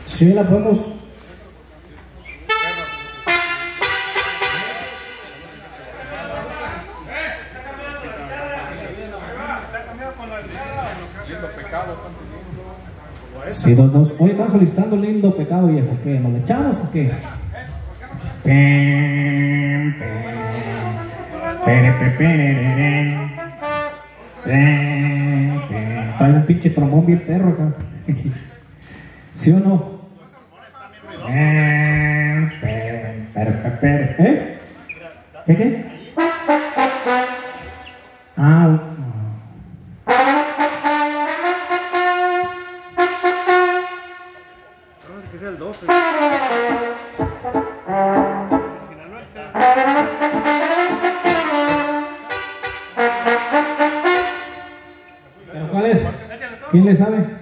Sí, la podemos. Sí, dos. Oye, están solicitando Lindo Pecado Viejo. ¿Qué? ¿Nos le echamos o qué? Trae un pinche trombón bien perro acá. ¿Sí o no? ¿Qué? Ah, que sea el 12. ¿pero cuál es? ¿Quién le sabe?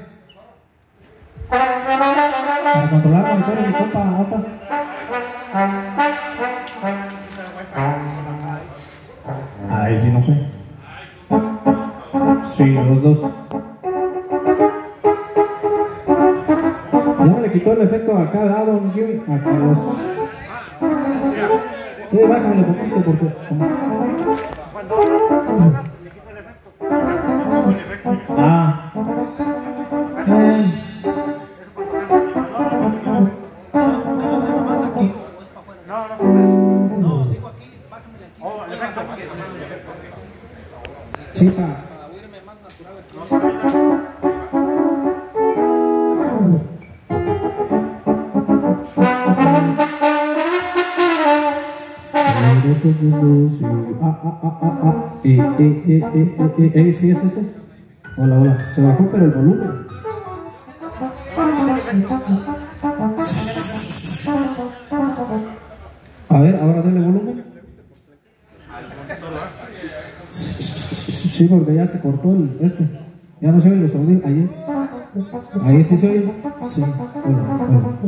Para controlar monitores de compa, otra. Ay, sí, no sé. Sí, los dos. Ya me le quitó el efecto acá a Don Jimmy, a los... bájale un poquito porque... Ah. No, digo aquí, bájame aquí. Sí, para oírme más natural aquí. Sí, es ese. Hola. Se bajó, pero el volumen. A ver, ahora dale volumen. Sí, porque ya se cortó ya no se oye los audios. Ahí sí se oye. Sí, hola.